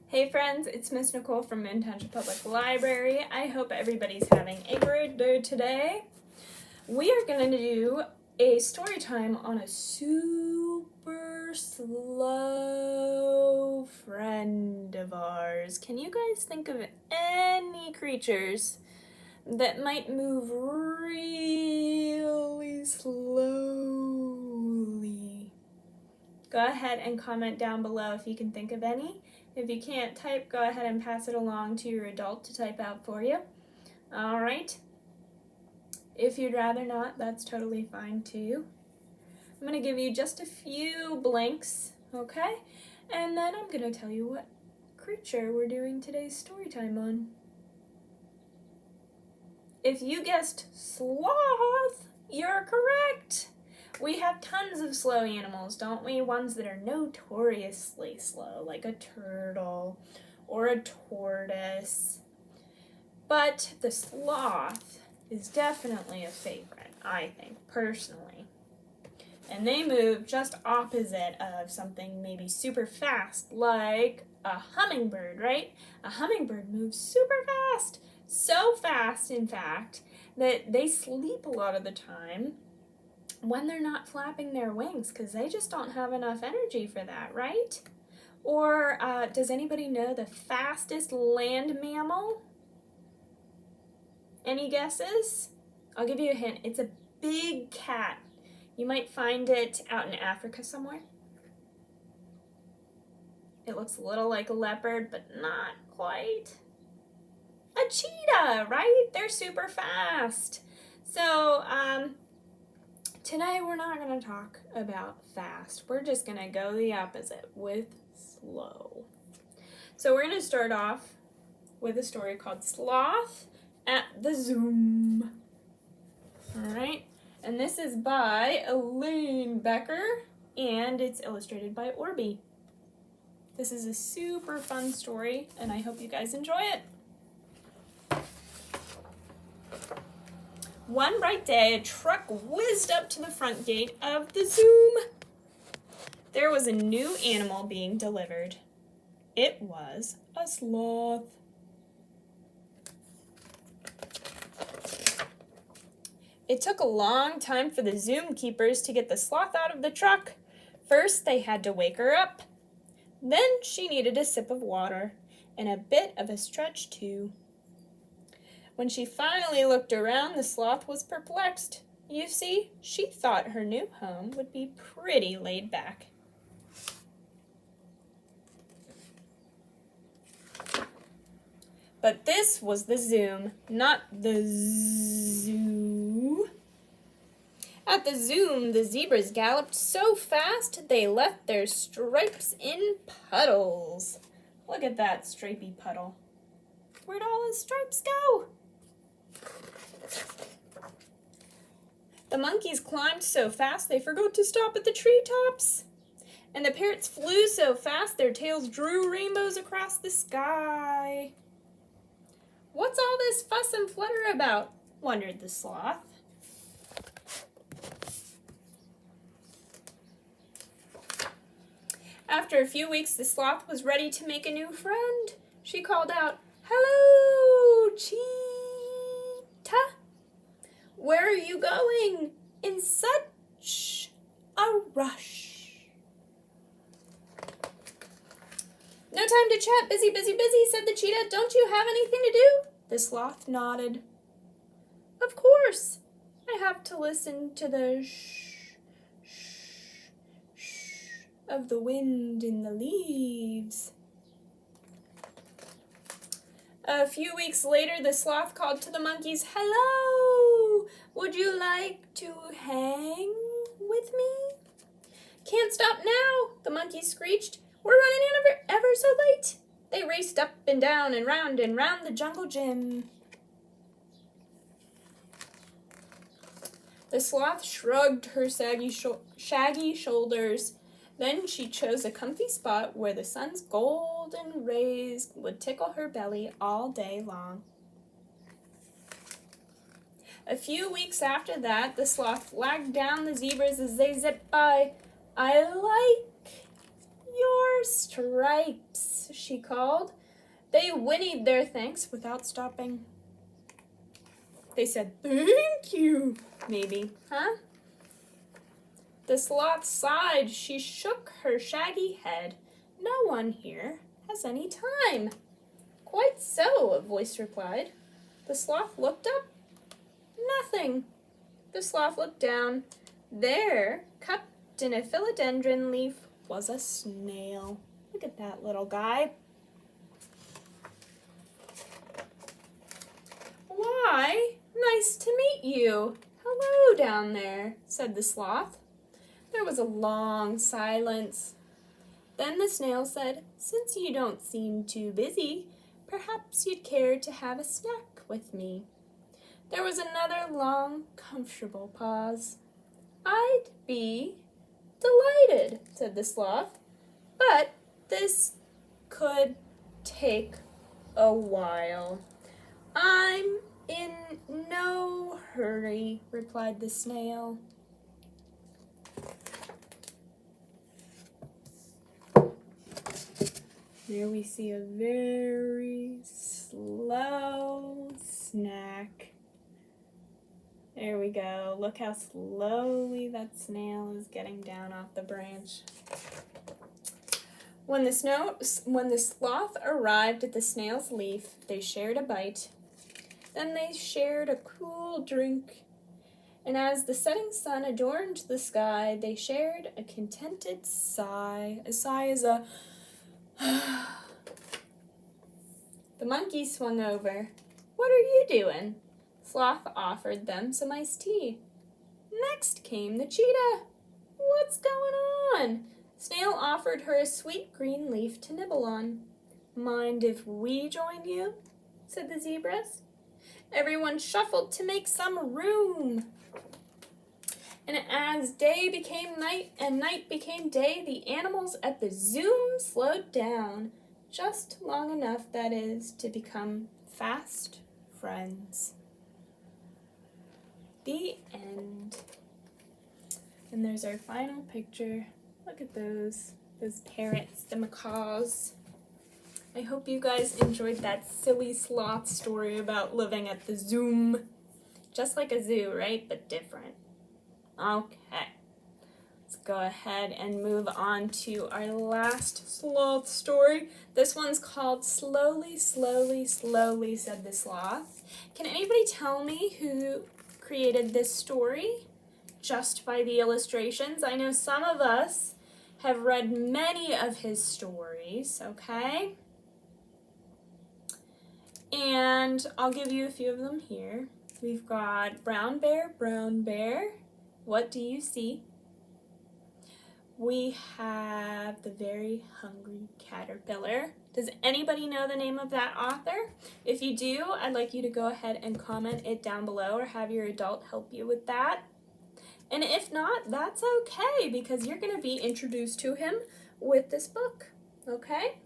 Hey friends, it's Miss Nicole from Untitled Public Library. I hope everybody's having a great day today. We are going to do a story time on a super slow friend of ours. Can you guys think of any creatures that might move really slowly? Go ahead and comment down below if you can think of any. If you can't type, go ahead and pass it along to your adult to type out for you. All right. If you'd rather not, that's totally fine too. I'm going to give you just a few blanks, okay? And then I'm going to tell you what creature we're doing today's story time on. If you guessed sloth, you're correct. We have tons of slow animals, don't we? Ones that are notoriously slow, like a turtle or a tortoise. But the sloth is definitely a favorite, I think, personally. And they move just opposite of something maybe super fast, like a hummingbird, right? A hummingbird moves super fast. So fast, in fact, that they sleep a lot of the time when they're not flapping their wings, because they just don't have enough energy for that, right? Or does anybody know the fastest land mammal? Any guesses? I'll give you a hint. It's a big cat. You might find it out in Africa somewhere. It looks a little like a leopard, but not quite. A cheetah, right? They're super fast. So, today we're not going to talk about fast. We're just going to go the opposite with slow. So we're going to start off with a story called Sloth at the Zoo. All right. And this is by Elaine Becker, and it's illustrated by Orby. This is a super fun story, and I hope you guys enjoy it. One bright day, a truck whizzed up to the front gate of the zoo. There was a new animal being delivered. It was a sloth. It took a long time for the zookeepers to get the sloth out of the truck. First, they had to wake her up. Then she needed a sip of water and a bit of a stretch too. When she finally looked around, the sloth was perplexed. You see, she thought her new home would be pretty laid back. But this was the zoo, not the zoo. At the zoo, the zebras galloped so fast they left their stripes in puddles. Look at that stripy puddle. Where'd all his stripes go? The monkeys climbed so fast they forgot to stop at the treetops. And the parrots flew so fast their tails drew rainbows across the sky. What's all this fuss and flutter about? Wondered the sloth. After a few weeks, the sloth was ready to make a new friend. She called out, "Hello, cheetah. Where are you going in such a rush?" "No time to chat, busy, busy, busy," said the cheetah. "Don't you have anything to do?" The sloth nodded. "Of course. I have to listen to the shh, shh, shh of the wind in the leaves." A few weeks later, the sloth called to the monkeys, "Hello, would you like to hang with me?" "Can't stop now," the monkeys screeched. "We're running ever so late." They raced up and down and round the jungle gym. The sloth shrugged her shaggy shoulders. Then she chose a comfy spot where the sun's golden rays would tickle her belly all day long. A few weeks after that, the sloth flagged down the zebras as they zipped by. "I like your stripes," Sloths, she called. They whinnied their thanks without stopping. They said, thank you, maybe, huh? The sloth sighed. She shook her shaggy head. No one here has any time. Quite so, a voice replied. The sloth looked up. Nothing. The sloth looked down. There, cupped in a philodendron leaf, was a snail. Look at that little guy. Why, nice to meet you. Hello down there, said the sloth. There was a long silence. Then the snail said, since you don't seem too busy, perhaps you'd care to have a snack with me. There was another long, comfortable pause. I'd be delighted, said the sloth, but this could take a while. I'm in no hurry, replied the snail. There we see a very slow snack. There we go. Look how slowly that snail is getting down off the branch. When the sloth arrived at the snail's leaf, they shared a bite. Then they shared a cool drink. And as the setting sun adorned the sky, they shared a contented sigh. A sigh is a The monkey swung over. What are you doing? Sloth offered them some iced tea. Next came the cheetah. What's going on? Snail offered her a sweet green leaf to nibble on. Mind if we join you? Said the zebras. Everyone shuffled to make some room. And as day became night and night became day, the animals at the zoo slowed down, just long enough, that is, to become fast friends. The end. And there's our final picture. Look at those parrots, the macaws. I hope you guys enjoyed that silly sloth story about living at the zoo. Just like a zoo, right? But different. Okay. Let's go ahead and move on to our last sloth story. This one's called Slowly, Slowly, Slowly, said the sloth. Can anybody tell me who created this story just by the illustrations? I know some of us have read many of his stories, okay? And I'll give you a few of them here. We've got Brown Bear, what do you see? We have The Very Hungry Caterpillar. Does anybody know the name of that author? If you do, I'd like you to go ahead and comment it down below or have your adult help you with that. And if not, that's okay, because you're going to be introduced to him with this book, okay?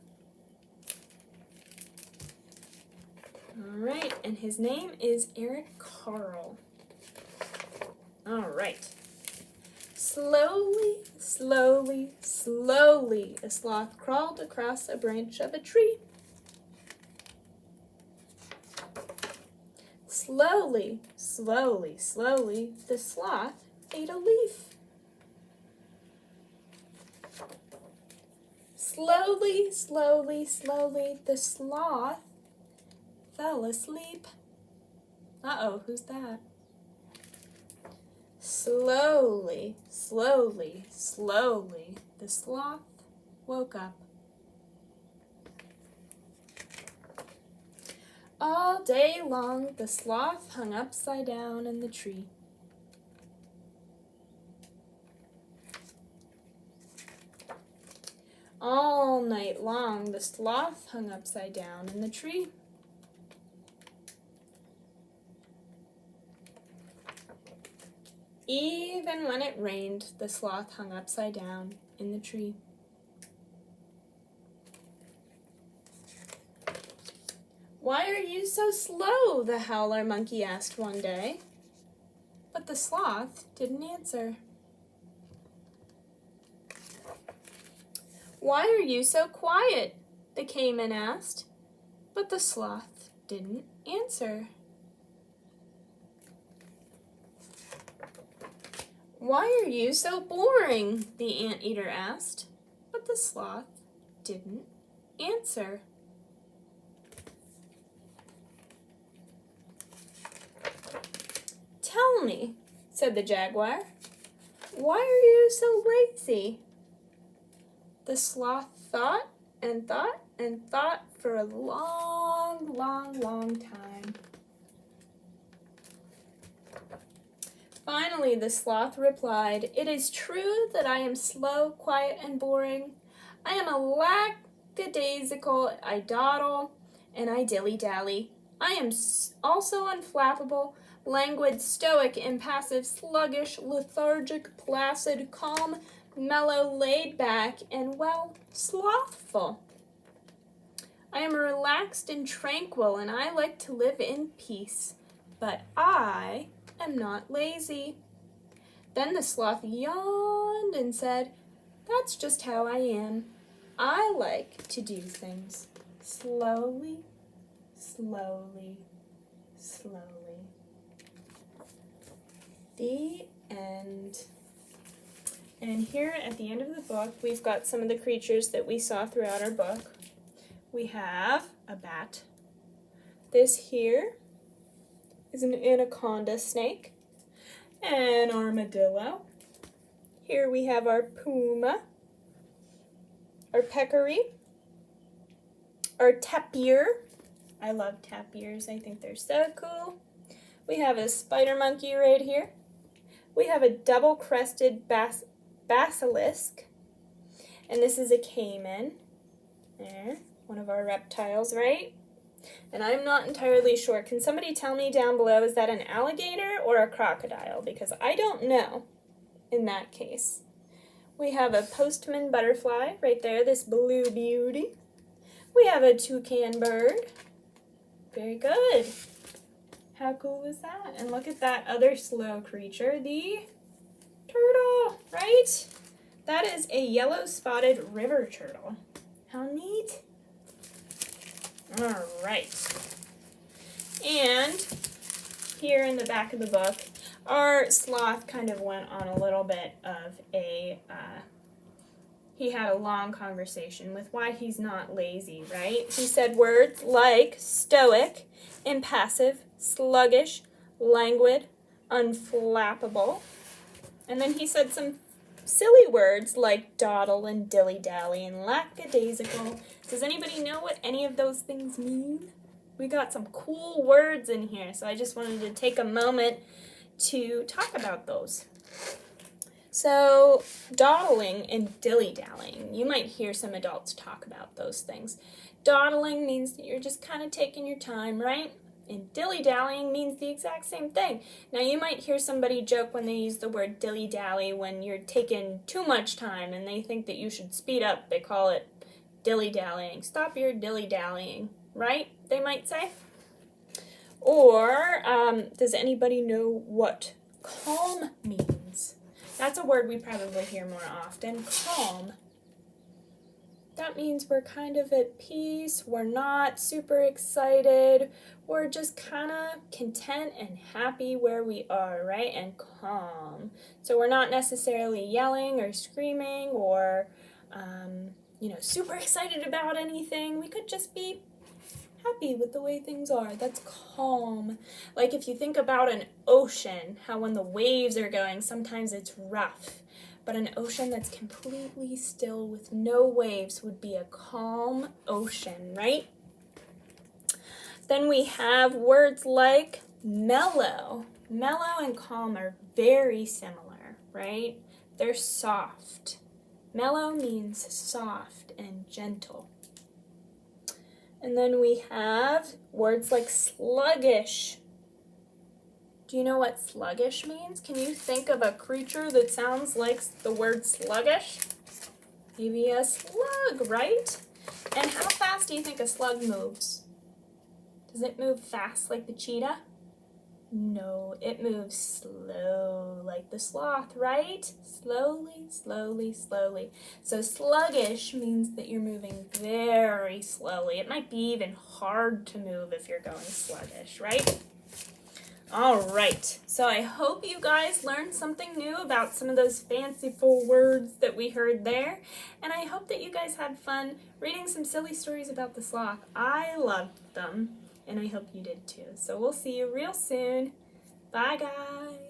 All right, and his name is Eric Carle. All right. Slowly, slowly, slowly, a sloth crawled across a branch of a tree. Slowly, slowly, slowly, the sloth ate a leaf. Slowly, slowly, slowly, the sloth fell asleep. Uh-oh, who's that? Slowly, slowly, slowly, the sloth woke up. All day long, the sloth hung upside down in the tree. All night long, the sloth hung upside down in the tree. Even when it rained, the sloth hung upside down in the tree. Why are you so slow? The howler monkey asked one day. But the sloth didn't answer. Why are you so quiet? the caiman asked, but the sloth didn't answer. Why are you so boring? The anteater asked, but the sloth didn't answer. Tell me, said the jaguar, why are you so lazy? The sloth thought and thought and thought for a long, long, long time. Finally, the sloth replied, It is true that I am slow, quiet, and boring. I am a lackadaisical, I dawdle, and I dilly-dally. I am also unflappable, languid, stoic, impassive, sluggish, lethargic, placid, calm, mellow, laid back, and, well, slothful. I am relaxed and tranquil, and I like to live in peace. But I am not lazy. Then the sloth yawned and said, That's just how I am. I like to do things slowly, slowly, slowly. The end. And here at the end of the book, we've got some of the creatures that we saw throughout our book. We have a bat. This here is an anaconda snake, an armadillo. Here we have our puma, our peccary, our tapir. I love tapirs. I think they're so cool. We have a spider monkey right here. We have a double-crested basilisk, and this is a caiman. There, one of our reptiles, right? And I'm not entirely sure. Can somebody tell me down below, is that an alligator or a crocodile? Because I don't know in that case. We have a postman butterfly right there, this blue beauty. We have a toucan bird. Very good. How cool is that? And look at that other slow creature, the turtle, right? That is a yellow-spotted river turtle. How neat. All right. And here in the back of the book, our sloth kind of went on a little bit of he had a long conversation with why he's not lazy, right? He said words like stoic, impassive, sluggish, languid, unflappable. And then he said some silly words like dawdle and dilly-dally and lackadaisical. Does anybody know what any of those things mean? We got some cool words in here, so I just wanted to take a moment to talk about those. So, dawdling and dilly-dallying. You might hear some adults talk about those things. Dawdling means that you're just kind of taking your time, right? And dilly-dallying means the exact same thing. Now, you might hear somebody joke when they use the word dilly-dally when you're taking too much time and they think that you should speed up. They call it dilly-dallying. Stop your dilly-dallying, right? They might say. Or, does anybody know what calm means? That's a word we probably hear more often. Calm. That means we're kind of at peace, we're not super excited, we're just kind of content and happy where we are, right? And calm. So we're not necessarily yelling or screaming or, super excited about anything. We could just be happy with the way things are. That's calm. Like if you think about an ocean, how when the waves are going, sometimes it's rough. But an ocean that's completely still with no waves would be a calm ocean, right? Then we have words like mellow. Mellow and calm are very similar, right? They're soft. Mellow means soft and gentle. And then we have words like sluggish. Do you know what sluggish means? Can you think of a creature that sounds like the word sluggish? Maybe a slug, right? And how fast do you think a slug moves? Does it move fast like the cheetah? No, it moves slow, like the sloth, right? Slowly, slowly, slowly. So sluggish means that you're moving very slowly. It might be even hard to move if you're going sluggish, right? All right, so I hope you guys learned something new about some of those fanciful words that we heard there, and I hope that you guys had fun reading some silly stories about the sloth. I loved them, and I hope you did too. So we'll see you real soon. Bye, guys.